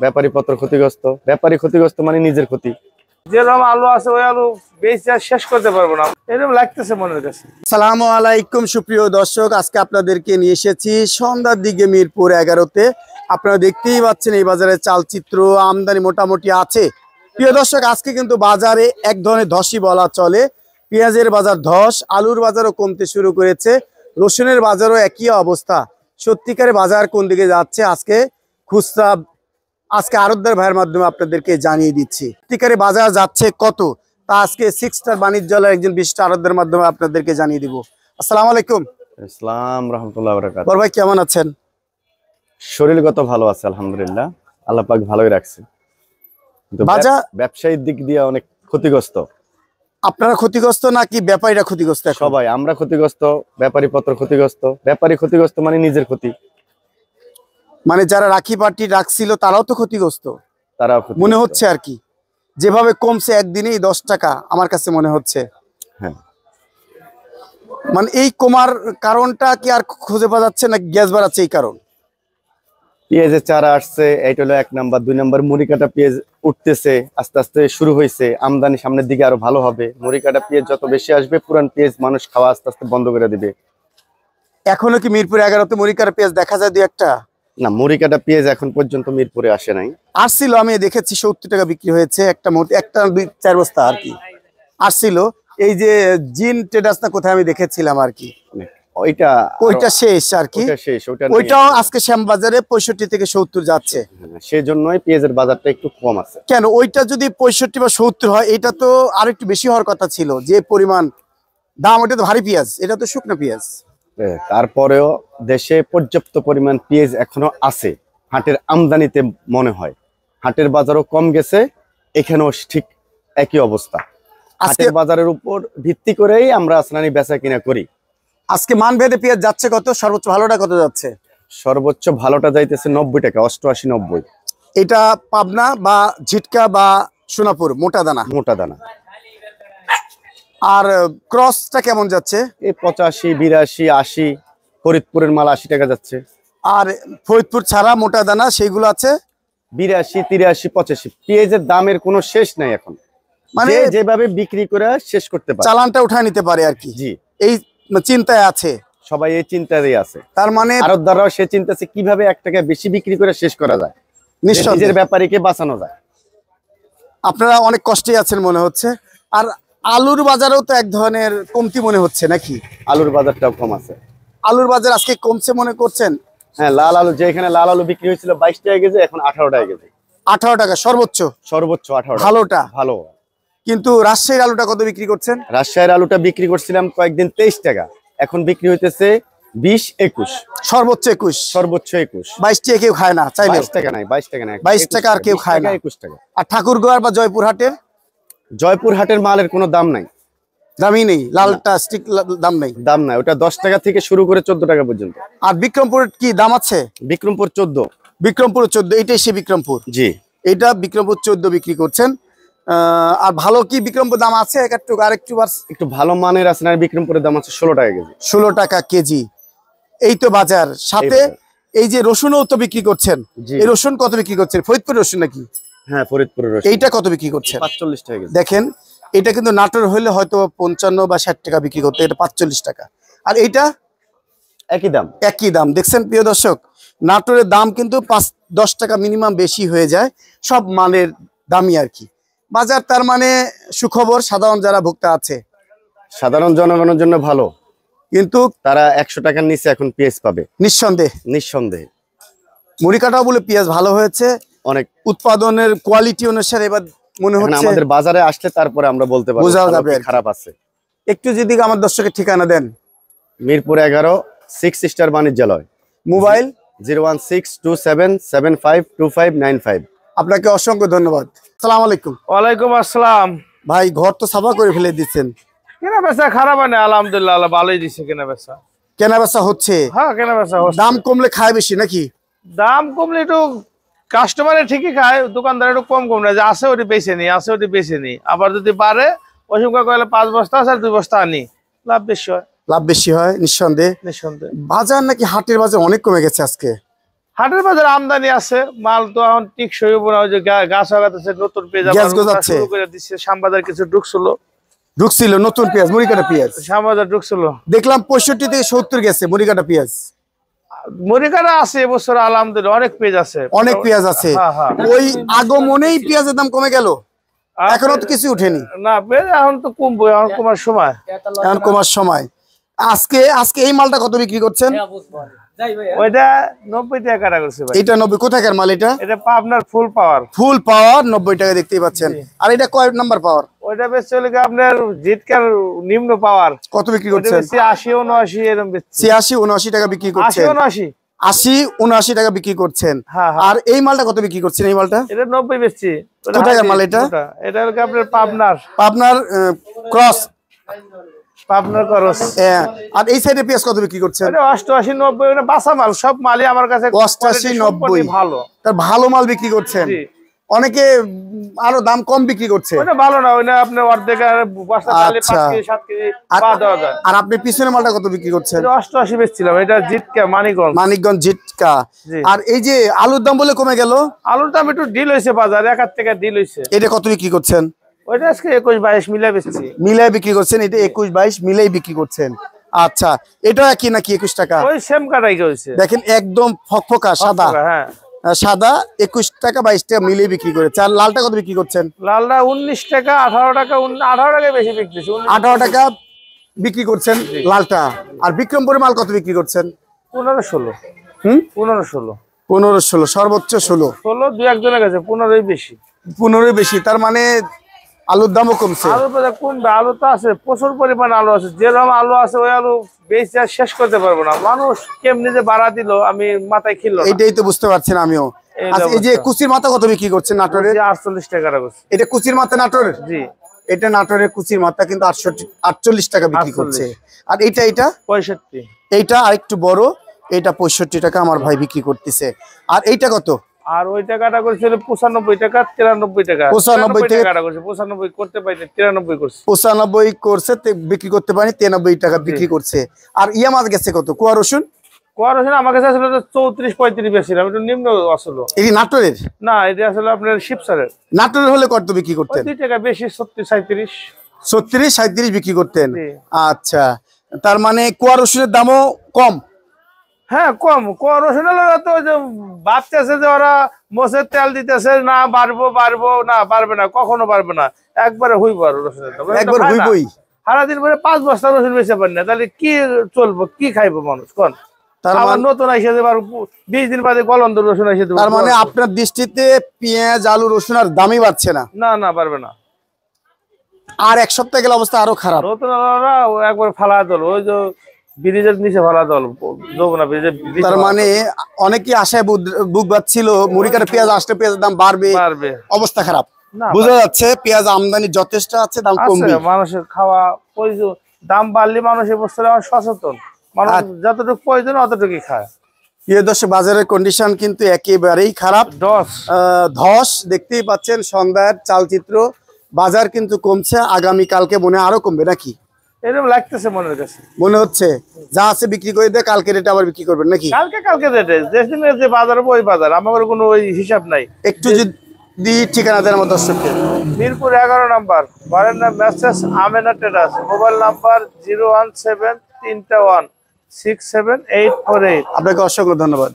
ব্যাপারী পত্র ক্ষতিগ্রস্ত। ব্যাপারী ক্ষতিগ্রস্ত মানে নিজের ক্ষতি। যেরকম আলু আছে ওই আলু বেচে শেষ করতে পারবো না, এরকম লাগতেছে মনের কাছে। আসসালামু আলাইকুম সুপ্রিয় দর্শক, আজকে আপনাদেরকে নিয়ে এসেছি সন্ধ্যার দিকে মিরপুর 11-তে। আপনারা দেখতেই পাচ্ছেন এই বাজারে চালচিত্র আমদানি মোটামুটি আছে। প্রিয় দর্শক, আজকে কিন্তু বাজারে এক ধরনের ধসই বলা চলে। পেঁয়াজের বাজার ধস, আলুর বাজারও কমতে শুরু করেছে, রসুনের বাজারও একই অবস্থা। সত্যিকারে বাজার কোন দিকে যাচ্ছে আজকে খুচরা আজকে আড়তদার ভাইয়ের মাধ্যমে আপনাদেরকে জানিয়ে দিচ্ছি। সত্যিকারে বাজার যাচ্ছে কত তা আজকে 6 স্টার বাণিজ্যালয়ের একজন বিশিষ্ট আড়তদার মাধ্যমে আপনাদেরকে জানিয়ে দিব। আসসালামু আলাইকুম। ইসলাম রাহমাতুল্লাহি ওয়া বারাকাতুহু। বড় ভাই কেমন আছেন? শরীরগত ভালো আছে আলহামদুলিল্লাহ, আল্লাহ পাক ভালোই রাখছে। কিন্তু বাজার ব্যবসায়িক দিক দিয়ে অনেক ক্ষতিগ্রস্ত। আপনারা ক্ষতিগ্রস্ত নাকি ব্যাপারীরা ক্ষতিগ্রস্ত? সবাই আমরা ক্ষতিগ্রস্ত, ব্যাপারী পত্র ক্ষতিগ্রস্ত। ব্যাপারী ক্ষতিগ্রস্ত মানে নিজের ক্ষতি। মানে যারা রাখি পার্টি রাখছিল তারাও তো ক্ষতিগ্রস্ত তারা মনে হচ্ছে আর কি, যেভাবে কমছে একদিনেই 10 টাকা আমার কাছে মনে হচ্ছে। হ্যাঁ, মানে এই কমার কারণটা কি আর খুঁজে পাওয়া যাচ্ছে না গ্যাস বাড়াচ্ছে এই কারণ? পেঁয়াজের চারা আসছে, এইটা হলো 1 নাম্বার। 2 নাম্বার মুড়ি কাটা পেঁয়াজ উঠতেছে, আস্তে আস্তে শুরু হয়েছে। আমদানি সামনের দিকে আরো ভালো হবে। মুড়ি কাটা পেঁয়াজ যত বেশি আসবে, পুরান পেঁয়াজ মানুষ খাওয়া আস্তে আস্তে বন্ধ করে দিবে। এখনো কি মিরপুর 11-তে মরিকার পেঁয়াজ দেখা যায় 2-1টা? না, মুড়ি কাটা পেঁয়াজ এখন পর্যন্ত মিরপুরে আসে নাই। আসছিল, আমি দেখেছি 70 টাকা বিক্রি হয়েছে একটা একটা 2-4 বস্তা আর কি আসছিল। এই যে জিন ট্রেডার্স না কোথায় আমি দেখেছিলাম আর কি, ওইটা শেষ আর কি। ওইটাও আজকে শ্যামবাজারে 65 থেকে 70 যাচ্ছে। সেজন্যই পেঁয়াজের বাজারটা একটু কম আছে। কেন ওইটা যদি 65 বা 70 হয়, এটা তো আর একটু বেশি হওয়ার কথা ছিল। যে পরিমাণ দাম, ওটা তো ভারী পেঁয়াজ, এটা তো শুকনো পেঁয়াজ। তারপরেও দেশে পর্যাপ্ত পরিমাণ পেঁয়াজ এখনো আছে। হাটের আমদানিতে মনে হয় হাটের বাজারও কম গেছে, এখানেও ঠিক একই অবস্থা। হাটের বাজারের উপর ভিত্তি করেই আমরা আসনানি বেচা কিনা করি। আজকে মানভেদে পেঁয়াজ যাচ্ছে কত? সর্বোচ্চ ভালোটা কত যাচ্ছে? সর্বোচ্চ ভালোটা যাইতেছে 90 টাকা, 88-90। এটা পাবনা বা ঝিটকা বা সোনাপুর মোটা দানা? মোটা দানা। আর ক্রসটা কেমন যাচ্ছে? এই 85, 82, 80। ফরিদপুরের মাল 80 টাকা যাচ্ছে। আর ফরিদপুর ছাড়া মোটা দানা সেইগুলো আছে 82, 83, 85। পেঁয়াজের দামের কোনো শেষ নাই এখন, মানে যেভাবে বিক্রি করে শেষ করতে পারে, চালানটা উঠায় নিতে পারে আর কি। জি, এই চিন্তায় আছে সবাই, এই চিন্তাতেই আছে। তার মানে আড়তদাররাও সে চিন্তা আছে কিভাবে 1 টাকা বেশি বিক্রি করে শেষ করা যায়, নিজের ব্যাপারীকে বাঁচানো যায়। আপনারা অনেক কষ্টে আছেন মনে হচ্ছে। আর আলুর বাজারেও তো এক ধরনের কমতি মনে হচ্ছে নাকি? আলুর বাজারটাও কম আছে। আলুর বাজার আজকে কমছে মনে করছেন? হ্যাঁ, লাল আলু, যেখানে লাল আলু বিক্রি হয়েছিল 22 টাকা কেজি, এখন 18 টাকা কেজি। 18 টাকা সর্বোচ্চ? সর্বোচ্চ 18 টাকা। ভালোটা ভালো। কিন্তু রাজশাহীর আলুটা কত বিক্রি করছেন? রাজশাহীর আলুটা বিক্রি করছিলাম কয়েকদিন 23 টাকা, এখন বিক্রি হইতেছে 20-21। সর্বোচ্চ 21, সর্বোচ্চ 21। 22 টাকা কেউ খায় না চাইলে। 22 টাকা নাই, 22 টাকা নাই, 22 টাকা আর কেউ খায় না, 21 টাকা। আর ঠাকুরগাঁও বা জয়পুরহাটের? জয়পুরহাটের মালের কোনো দাম নাই, দামই নেই। লালটা স্টিক দাম নেই, দাম নাই। ওটা 10 টাকা থেকে শুরু করে 14 টাকা পর্যন্ত। আর বিক্রমপুরের কি দাম আছে? বিক্রমপুর 14। বিক্রমপুর 14, এইটাই সে বিক্রমপুর? জি, এইটা বিক্রমপুর 14 বিক্রি করছেন। আর ভালো কি বিক্রমপুর দাম আছে? একটু ভালো মানের আছে না, বিক্রমপুরের দাম আছে 16 টাকা কেজি। 16 টাকা কেজি, এই তো বাজার। সাথে এই যে রসুনও তো বিক্রি করছেন, এই রসুন কত বিক্রি করছেন? ফরিদপুর রসুন নাকি? হ্যাঁ, ফরিদপুরের রসুন। এইটা কত বিক্রি করছেন? 45 টাকা কেজি। দেখেন, এটা কিন্তু নাটোর হলে হয়তো 55 বা 60 টাকা বিক্রি করতে, এটা 45 টাকা। আর এইটা একই দাম, একই দাম। দেখছেন প্রিয় দর্শক, নাটোরের দাম কিন্তু 5-10 টাকা মিনিমাম বেশি হয়ে যায় সব মালের দামই আর কি। বাজার তার মানে সুখবর সাধারণ যারা ভোক্তা আছে, সাধারণ জনগণের জন্য ভালো, কিন্তু তারা 100 টাকার নিচে এখন পেঁয়াজ পাবে নিঃসন্দেহে। নিঃসন্দেহে মুড়িকাটাও বলে পেঁয়াজ ভালো হয়েছে অনেক, উৎপাদনের কোয়ালিটি অনুসারে। এবার মনে হচ্ছে আমাদের বাজারে আসলে তারপরে আমরা বলতে পারবো বোঝা যাবে খারাপ আছে। একটু যদি আমার দর্শকের ঠিকানা দেন। মিরপুর 11, 6 স্টার বাণিজ্যালয়, মোবাইল 01627752595। আপনাকে অসংখ্য ধন্যবাদ। আসসালামু আলাইকুম। ওয়ালাইকুম আসসালাম। ভাই ঘর তো সাফা করে ফেলে দিচ্ছেন, কেনা বেচা খারাপ হয় না আলহামদুলিল্লাহ, আল্লাহ ভালোই দিচ্ছে। কেনা বেচা হচ্ছে? হ্যাঁ, কেনা বেচা হচ্ছে। দাম কমলে খায় বেশি নাকি? দাম কমলে একটু কাস্টমারে ঠিকই খায়, দোকানদার একটু কম না, যে আছে ওটি বেছে নি, আছে ওটি বেছে নি। আবার যদি পারে ওই সংখ্যা কইলে 5 বস্তা আছে আর 2 বস্তা আনি, লাভ বেশি হয়। লাভ বেশি হয় নিঃসন্দেহে। নিঃসন্দেহে। বাজার নাকি হাটের বাজার অনেক কমে গেছে আজকে? হাটের বাজারে আমদানি আছে, মাল তো এখন টিকসই হইব না। ওই যে গাছ লাগাতেছে, নতুন পেঁয়াজ গ্যাস আবার গোছাচ্ছে। শুরু করে দিচ্ছে। শ্যামবাজার কিছু ঢুকছিল, ঢুকছিল নতুন পেঁয়াজ, মুড়িকাটা পেঁয়াজ শ্যামবাজার ঢুকছিল। দেখলাম 65 থেকে 70 গেছে মুড়িকাটা পেঁয়াজ। মরিকাটা আছে এবছর আলহামদুলিল্লাহ, অনেক পেঁয়াজ আছে, অনেক পেঁয়াজ আছে। হ্যাঁ, হ্যাঁ। ওই আগমনেই পেঁয়াজের দাম কমে গেল, এখনো তো কিছু উঠেনি। না পেঁয়াজ এখন তো কমবো, এখন কমার সময়। এখন কমার সময়। আজকে এই মালটা কত বিক্রি করছেন? ওইটা 90 টাকা কাটা করছে ভাই। এটা 90। কোথাকার মাল এটা? এটা পাবনার ফুল পাওয়ার। ফুল পাওয়ার 90 টাকা দেখতেই পাচ্ছেন। আর এটা কয় নাম্বার পাওয়ার? ওইটা বেচছে হলো আপনার জিটকার নিম্ন পাওয়ার। কত বিক্রি করছেন? 80 79 এরকম বেচছে। 86 79 টাকা বিক্রি 80 করছেন। 79। 80 79 টাকা বিক্রি করছেন। হ্যাঁ, হ্যাঁ। আর এই মালটা কত বিক্রি করছেন? এই মালটা এটা 90 বেচছি। কোথাকার মাল এটা? এটা হলো আপনার পাবনার। আপনার ক্রস। পাবনার করস। আর এই সাইডে পেঁয়াজ কত বিক্রি করছেন? এটা 88 90। এটা বাসা মাল, সব মালই আমার কাছে 88 90 ভালো। তার ভালো মাল বিক্রি করছেন। জি। অনেকে আরো দাম কম বিক্রি করছে। ওটা ভালো না, ওইটা আপনার অর্ধেক বস্তা চালে 5 কেজি 7 কেজি পা দেওয়া যায়। আর আপনি পিছনে মালটা কত বিক্রি করছেন? এটা 88 বেচছিলাম। এটা জিটকা মানিকগঞ্জ জিটকা। জি। আর এই যে আলুর দাম বলে কমে গেল, আলুর দাম একটু ডিল হয়েছে বাজারে, 1 টাকা ডিল হয়েছে। এটা কত বিক্রি করছেন? ওইটা আজকে 21 22 মিলে বেচছি। মিলাই বিক্রি করছেন। এটা 21 22 মিলাই বিক্রি করছেন। আচ্ছা, এটা কি নাকি 21 টাকা? ওই সেম কাটাই হয়েছে। দেখেন একদম ফকফকা সাদা। হ্যাঁ, সাদা 21 টাকা 22 টাকা মিলিয়ে বিক্রি করেছে। আর লালটা কত বিক্রি করছেন? লালটা 19 টাকা 18 টাকা 18 টাকা বেশি বিক্রি করছে। 18 টাকা বিক্রি করছেন লালটা। আর বিক্রমপুরের মাল কত বিক্রি করছেন? 15 16। 15 16 15 16 সর্বোচ্চ 16 16 দুই একজনের কাছে 15 বেশি। 15 বেশি। তার মানে আলুর দামও কমছে। আলুর বাজার কমবে, আলু তো আছে প্রচুর পরিমাণ আলু আছে। যেরকম আলু আছে ওই আলু বেশি আর শেষ করতে পারবো না। মানুষ কেমনি যে বাড়া দিল আমি মাথায় খিল না। এইটাই তো বুঝতে পারছেন আমিও। এই আচ্ছা, এই যে অবস্থা। কুচির মাথা কত বিক্রি করছেন নাটোরের? 48 টাকা করছে। এটা কুচির মাথা নাটোরের? জি। এটা নাটোরের কুচির মাথা কিন্তু 48 টাকা বিক্রি 48 করছে। আর এটা 65। এইটা আরেকটু বড়, এটা 65 টাকা আমার ভাই বিক্রি করতেছে। আর এইটা কত? আর ওই টাকাটা করছিল 95 টাকা 93 টাকা। 95 টাকা টাকাটা করছে, 95 করতে পারিনি, 93 করছে। 95 করছে, বিক্রি করতে পারি 93 টাকা বিক্রি করছে। আর ইয়া মাছ গেছে কত? কুয়া রসুন? কোয়ার হোসেন আমার কাছে আসলে 34 35 বেশিলাম, একটু নিম্ন আসলো। এই নাটোরের? না, এটা আসলে আপনার শিবসারের। নাটোরের হলে কত বিক্রি করতেন? 2 টাকা বেশি, 36 37। 36 37 বিক্রি করতেন। জি। আচ্ছা, তার মানে কুয়া রসুনের দামও কম। হ্যাঁ কম। কোয়ার হোসেন তো ওই যে ভাবতেছে যে ওরা মোষের তেল দিতেছে, না বাড়বো না, পারবে না, কখনো পারবে না। একবারে হইব আর রসুনের দাম একবার হইবই। সারাদিন পরে 5 বস্তা রসুন বেচে পারেন না, তাহলে কি চলবো, কি খাইবো মানুষ কোন? তার আবার মানে নতুন আইসে দেবার 20 দিন বাদে গলন্দ রসুন আইসে দেবো। তার মানে আপনার দৃষ্টিতে পেঁয়াজ আলু রসুন আর দামই বাড়ছে না। না পারবে না। আর এক সপ্তাহ গেলে অবস্থা আরো খারাপ। নতুন আলারা একবার ফালা দল, ওই যে ব্রিজের নিচে ফালা দল, যমুনা ব্রিজের। তার মানে অনেকে আশায় বুক বাঁধছিল মুড়িকাটা পেঁয়াজ আসলে পেঁয়াজের দাম বাড়বে, অবস্থা খারাপ। না, বোঝা যাচ্ছে পেঁয়াজ আমদানি যথেষ্ট আছে, দাম কমবে। মানুষের খাওয়া প্রয়োজন, দাম বাড়লে মানুষের বছরে সচেতন, মানুষ যতটুকু প্রয়োজন অতটুকুই খায়। প্রিয় দর্শক, বাজারের কন্ডিশন কিন্তু একেবারেই খারাপ। ধস দেখতেই পাচ্ছেন। সন্ধ্যার চালচিত্র, বাজার কিন্তু কমছে। আগামী কালকে মনে আরো কমবে নাকি এরকম লাগতেছে মনের কাছে, মনে হচ্ছে? যা আছে বিক্রি করে দিয়ে কালকে রেটে আবার বিক্রি করবেন নাকি? কালকে রেটে যেদিনের যে বাজার হবে ওই বাজার, আমার কোনো ওই হিসাব নাই। একটু যদি ঠিকানা দেন আমার দর্শককে। মিরপুর 11 নাম্বার, বারের নাম message Amena traders, mobile number 017 3 1 67848। আপনাকে অসংখ্য ধন্যবাদ।